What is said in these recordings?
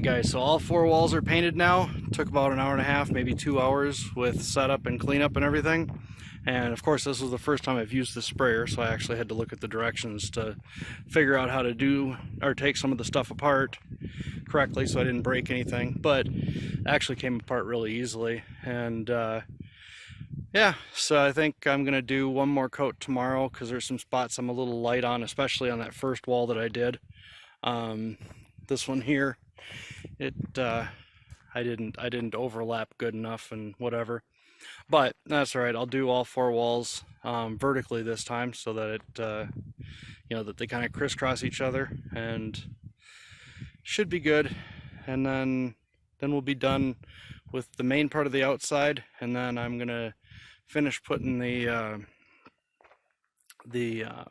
Alright guys, so all 4 walls are painted now. Took about an hour and a half, maybe 2 hours with setup and cleanup and everything. And of course this was the first time I've used the sprayer, so I actually had to look at the directions to figure out how to do or take some of the stuff apart correctly so I didn't break anything. But it actually came apart really easily. And yeah, so I think I'm going to do one more coat tomorrow because there's some spots I'm a little light on, especially on that first wall that I did. This one here, I didn't overlap good enough and whatever, but that's all right. I'll do all 4 walls vertically this time so that it that they kind of crisscross each other, and should be good. And then we'll be done with the main part of the outside, and then I'm gonna finish putting the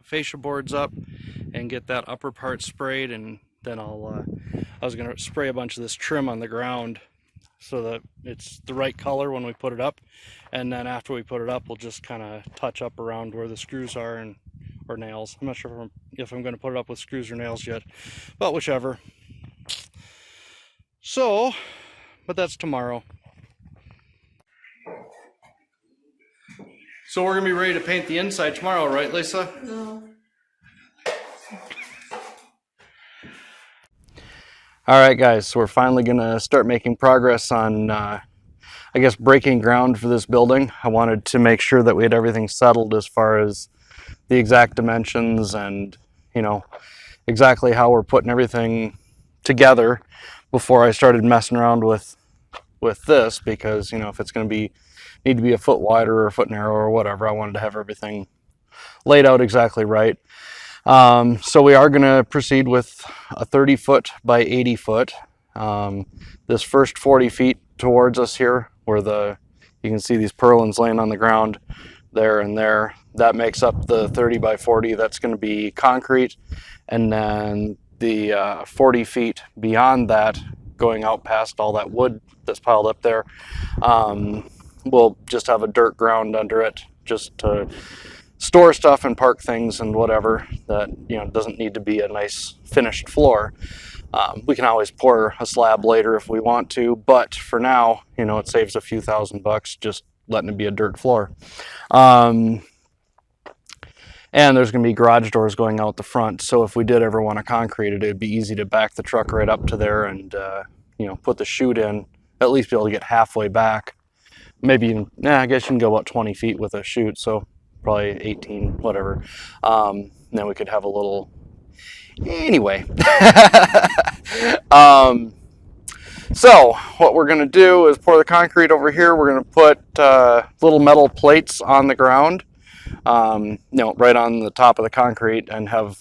fascia boards up and get that upper part sprayed, and then I was going to spray a bunch of this trim on the ground so that it's the right color when we put it up, and then after we put it up we'll just kind of touch up around where the screws are or nails. I'm not sure if I'm going to put it up with screws or nails yet, but whichever. So, but that's tomorrow. So we're going to be ready to paint the inside tomorrow, right, Lisa? No. Alright guys, so we're finally going to start making progress on, I guess, breaking ground for this building. I wanted to make sure that we had everything settled as far as the exact dimensions and, exactly how we're putting everything together before I started messing around with this, because, if it's going to need to be a foot wider or a foot narrow or whatever, I wanted to have everything laid out exactly right. So we are going to proceed with a 30 foot by 80 foot. This first 40 feet towards us here, where you can see these purlins laying on the ground there and there, that makes up the 30 by 40. That's going to be concrete. And then the 40 feet beyond that, going out past all that wood that's piled up there, we'll just have a dirt ground under it just to store stuff and park things and whatever that doesn't need to be a nice finished floor. We can always pour a slab later if we want to, but for now, it saves a few $1,000 just letting it be a dirt floor. And there's going to be garage doors going out the front, so if we did ever want to concrete it, it'd be easy to back the truck right up to there and put the chute in, at least be able to get halfway back. Maybe even, I guess you can go about 20 feet with a chute, so probably 18, whatever. Then we could have a little, anyway. So what we're going to do is pour the concrete over here. We're going to put little metal plates on the ground, right on the top of the concrete, and have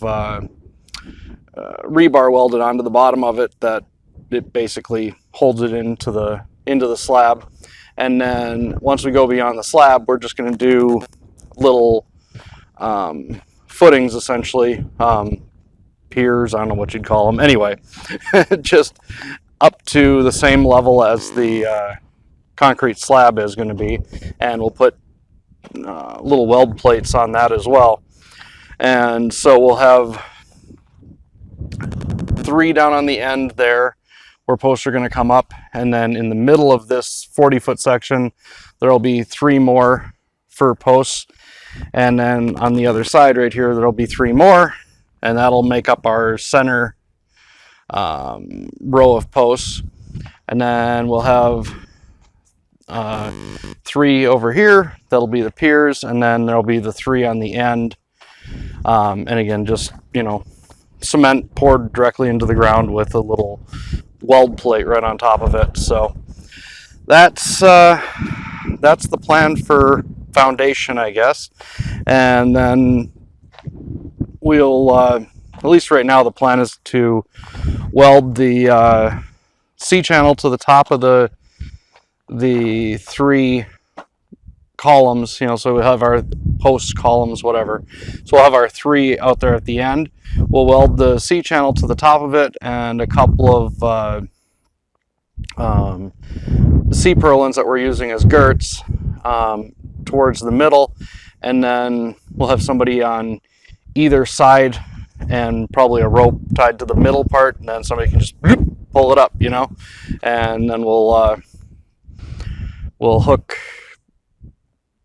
rebar welded onto the bottom of it that it basically holds it into the slab. And then once we go beyond the slab, we're just going to do little footings, essentially, piers, I don't know what you'd call them. Anyway, just up to the same level as the concrete slab is going to be, and we'll put little weld plates on that as well. And so we'll have 3 down on the end there where posts are going to come up, and then in the middle of this 40-foot section there will be 3 more fir posts, and then on the other side right here there'll be 3 more, and that'll make up our center row of posts. And then we'll have 3 over here, that'll be the piers, and then there'll be the 3 on the end, and again, just cement poured directly into the ground with a little weld plate right on top of it. So that's the plan for foundation, I guess. And then we'll at least right now the plan is to weld the C-channel to the top of the 3 columns, so we have our post columns, whatever. So we'll have our 3 out there at the end. We'll weld the C-channel to the top of it, and a couple of C-purlins that we're using as girts towards the middle, and then we'll have somebody on either side and probably a rope tied to the middle part, and then somebody can just pull it up, you know, and then we'll hook,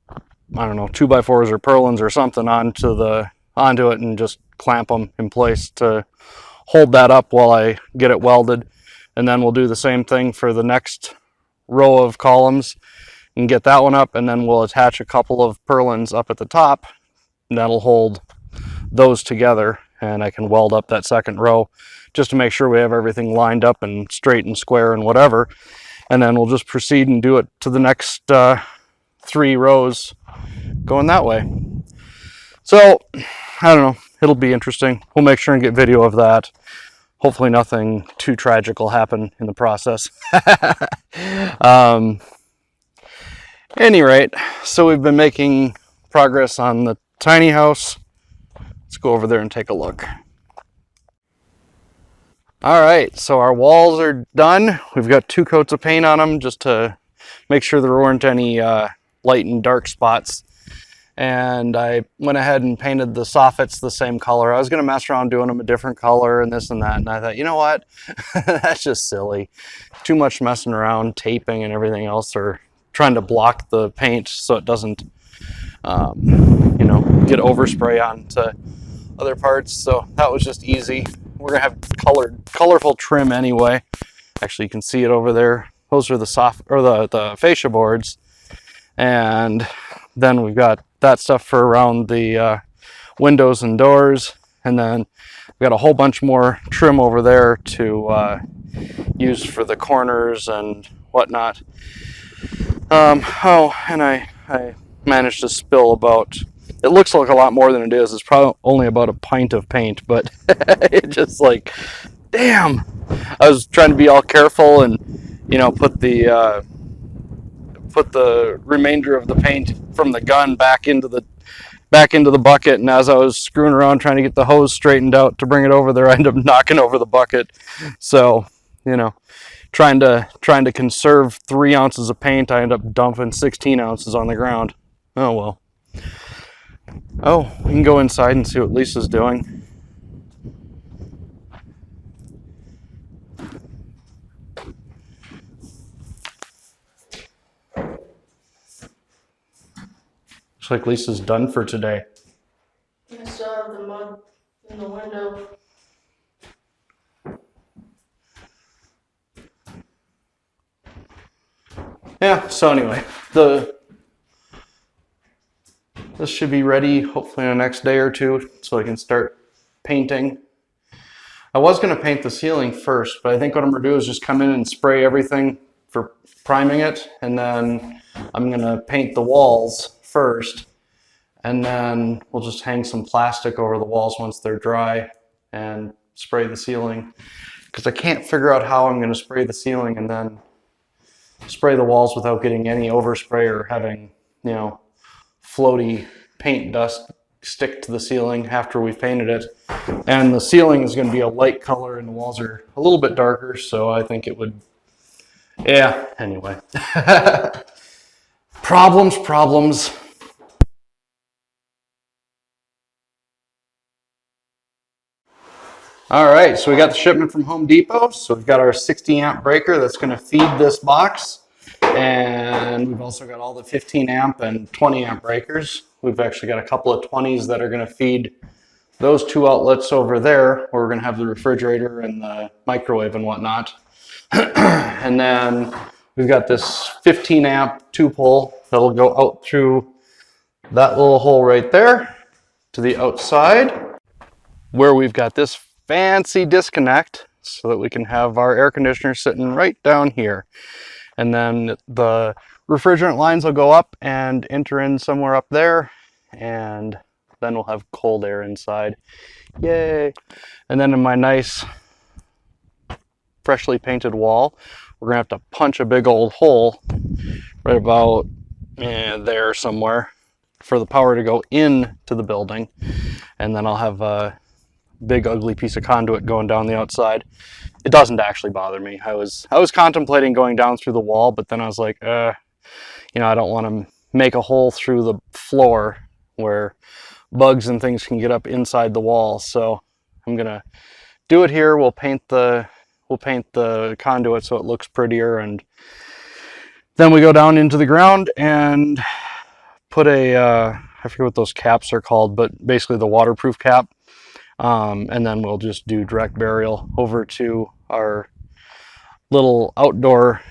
I don't know, 2x4s or purlins or something onto it and just clamp them in place to hold that up while I get it welded. And then we'll do the same thing for the next row of columns and get that one up, and then we'll attach a couple of purlins up at the top, and that'll hold those together, and I can weld up that second row just to make sure we have everything lined up and straight and square and whatever. And then we'll just proceed and do it to the next 3 rows going that way. So I don't know, it'll be interesting. We'll make sure and get video of that. Hopefully nothing too tragic will happen in the process. Any rate, so we've been making progress on the tiny house. Let's go over there and take a look. All right, so our walls are done. We've got 2 coats of paint on them just to make sure there weren't any light and dark spots. And I went ahead and painted the soffits the same color. I was gonna mess around doing them a different color and this and that, and I thought, you know what, that's just silly. Too much messing around, taping and everything else, or trying to block the paint so it doesn't, you know, get overspray onto other parts. So that was just easy. We're gonna have colorful trim anyway. Actually, you can see it over there. Those are the fascia boards, and then we've got that stuff for around the windows and doors, and then we've got a whole bunch more trim over there to use for the corners and whatnot. Oh, and I managed to spill about, it looks like a lot more than it is. It's probably only about a pint of paint, but it just like, damn. I was trying to be all careful and, you know, put the remainder of the paint from the gun back into the bucket, and as I was screwing around trying to get the hose straightened out to bring it over there, I ended up knocking over the bucket. So, you know, trying to conserve 3 ounces of paint, I ended up dumping 16 ounces on the ground. Oh well. Oh, we can go inside and see what Lisa's doing. Looks like Lisa's done for today. I still have the mud in the window. Yeah, so anyway, this should be ready hopefully in the next day or 2 so I can start painting. I was going to paint the ceiling first, but I think what I'm going to do is just come in and spray everything for priming it, and then I'm going to paint the walls first, and then we'll just hang some plastic over the walls once they're dry and spray the ceiling, because I can't figure out how I'm going to spray the ceiling and then spray the walls without getting any overspray or having, you know, floaty paint dust stick to the ceiling after we've painted it. And the ceiling is going to be a light color and the walls are a little bit darker, so I think it would, yeah, anyway. Problems. All right, so we got the shipment from Home Depot. So we've got our 60 amp breaker that's going to feed this box. And we've also got all the 15 amp and 20 amp breakers. We've actually got a couple of 20s that are going to feed those 2 outlets over there, where we're going to have the refrigerator and the microwave and whatnot. And then we've got this 15 amp 2-pole that'll go out through that little hole right there to the outside, where we've got this fancy disconnect so that we can have our air conditioner sitting right down here. And then the refrigerant lines will go up and enter in somewhere up there, and then we'll have cold air inside. Yay! And then in my nice freshly painted wall, we're gonna have to punch a big old hole right about there somewhere for the power to go into the building, and then I'll have a big ugly piece of conduit going down the outside. It doesn't actually bother me. I was contemplating going down through the wall, but then I was like, you know, I don't want to make a hole through the floor where bugs and things can get up inside the wall. So I'm gonna do it here. We'll paint the we'll paint the conduit so it looks prettier, and then we go down into the ground and put a, I forget what those caps are called, but basically the waterproof cap. And then we'll just do direct burial over to our little outdoor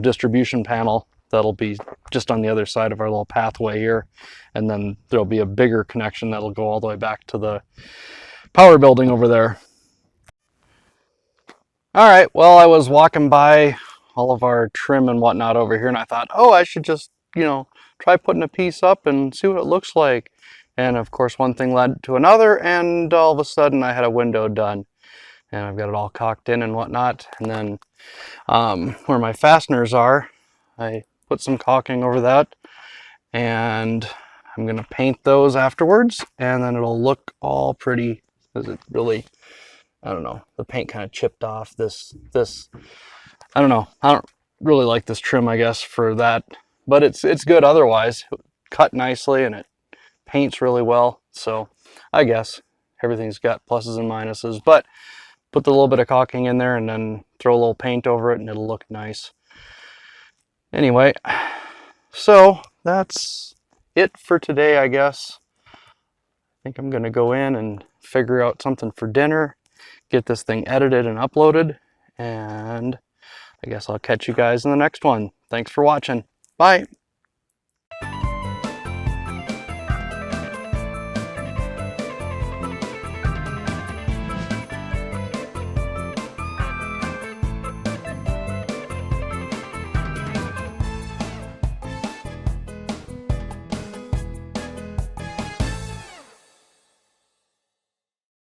distribution panel that'll be just on the other side of our little pathway here. And then there'll be a bigger connection that'll go all the way back to the power building over there. All right, well, I was walking by all of our trim and whatnot over here, and I thought, oh, I should just, try putting a piece up and see what it looks like. And of course, one thing led to another, and all of a sudden I had a window done. And I've got it all caulked in and whatnot. And then where my fasteners are, I put some caulking over that, and I'm gonna paint those afterwards, and then it'll look all pretty, because it really, I don't know, the paint kind of chipped off this, I don't know, I don't really like this trim, I guess, for that, but it's good otherwise. It cut nicely and it paints really well, so I guess everything's got pluses and minuses, but put the little bit of caulking in there and then throw a little paint over it and it'll look nice. Anyway, so that's it for today, I guess. I think I'm gonna go in and figure out something for dinner, get this thing edited and uploaded, and I guess I'll catch you guys in the next one. Thanks for watching. Bye.